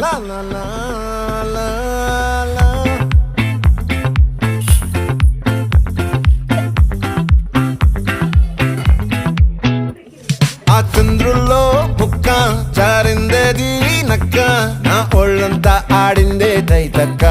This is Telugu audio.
La la la la la. ఆ చంద్రుల్లో బుక్క చారిందేది నక్క నా ఒళ్ళంతా ఆడిందే తైతక్క